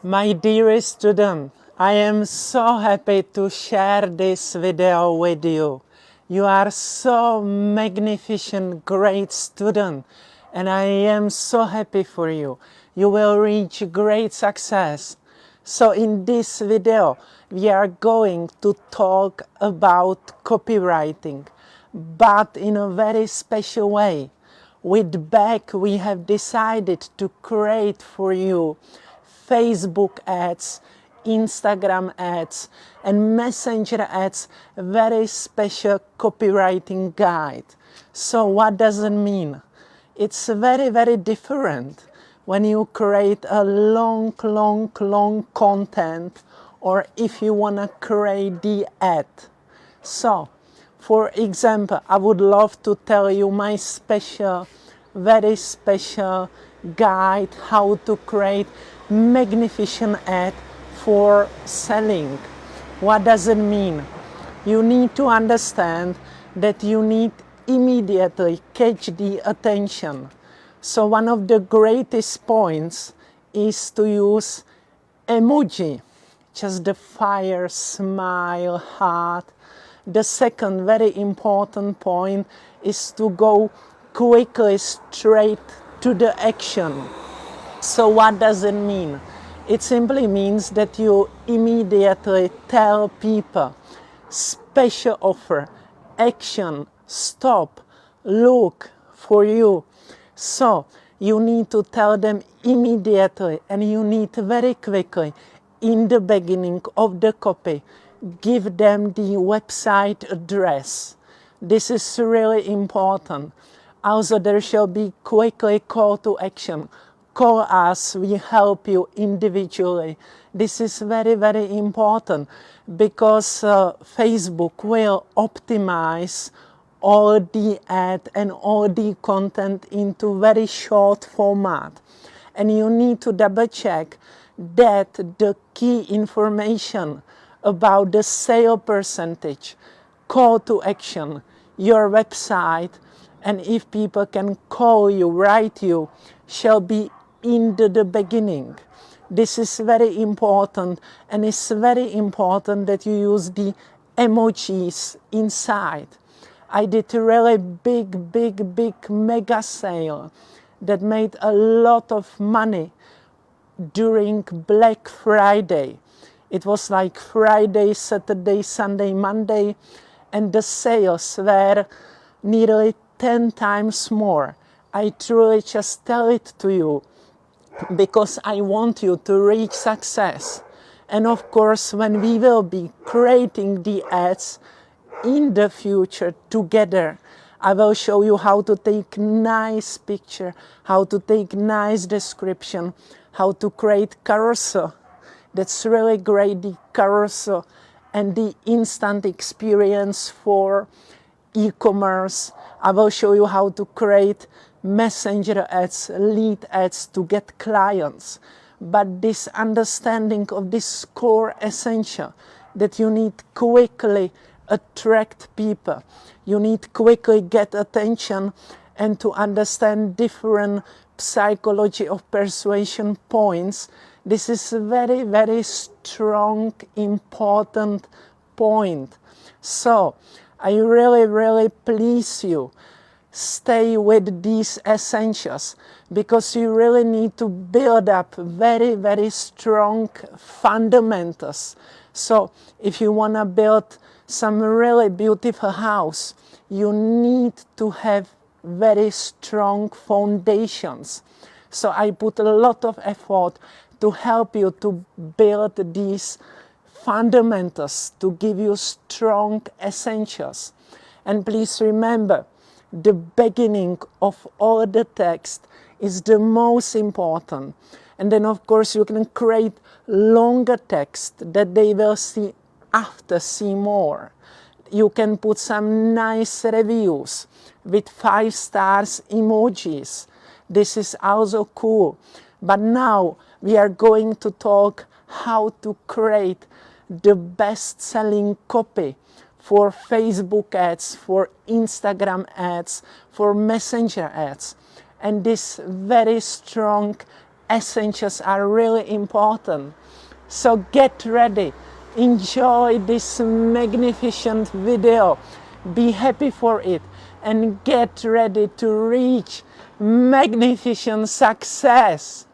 My dearest student, I am so happy to share this video with you. You are so magnificent, great student, and I am so happy for you. You will reach great success. So in this video, we are going to talk about copywriting, but in a very special way. With Beck, we have decided to create for you Facebook ads, Instagram ads, and Messenger ads, a very special copywriting guide. So what does it mean? It's very, very different when you create a long content, or if you want to create the ad. So, for example, I would love to tell you my special, very special guide how to create magnificent ad for selling. What does it mean? You need to understand that you need immediately catch the attention. So one of the greatest points is to use emoji, just the fire, smile, heart. The second very important point is to go quickly straight to the action. So what does it mean? It simply means that you immediately tell people, special offer, action, stop, look for you. So you need to tell them immediately, and you need very quickly in the beginning of the copy give them the website address. This is really important. Also, there shall be quickly call to action. Call us, we help you individually. This is very, very important because Facebook will optimize all the ad and all the content into very short format. And you need to double check that the key information about the sale percentage, call to action, your website, and if people can call you, write you, shall be in the beginning. This is very important, and it's very important that you use the emojis inside. I did a really big mega sale that made a lot of money during Black Friday. It was like Friday, Saturday, Sunday, Monday, and the sales were nearly 10 times more. I truly just tell it to you because I want you to reach success. And of course, when we will be creating the ads in the future together, I will show you how to take nice picture, how to take nice description, how to create carousel. That's really great, the carousel and the instant experience for e-commerce. I will show you how to create messenger ads, lead ads to get clients. But this understanding of this core essential, that you need quickly attract people, you need quickly get attention, and to understand different psychology of persuasion points. This is a very, very strong, important point. So I really please you, stay with these essentials, because you really need to build up very, very strong fundamentals. So if you want to build some really beautiful house, you need to have very strong foundations. So I put a lot of effort to help you to build these fundamentals, to give you strong essentials. And please remember, the beginning of all the text is the most important. And then of course you can create longer text that they will see after, see more. You can put some nice reviews with 5 stars emojis. This is also cool. But now we are going to talk how to create the best-selling copy for Facebook ads, for Instagram ads, for Messenger ads. And this very strong essentials are really important. So get ready, enjoy this magnificent video, be happy for it, and get ready to reach magnificent success.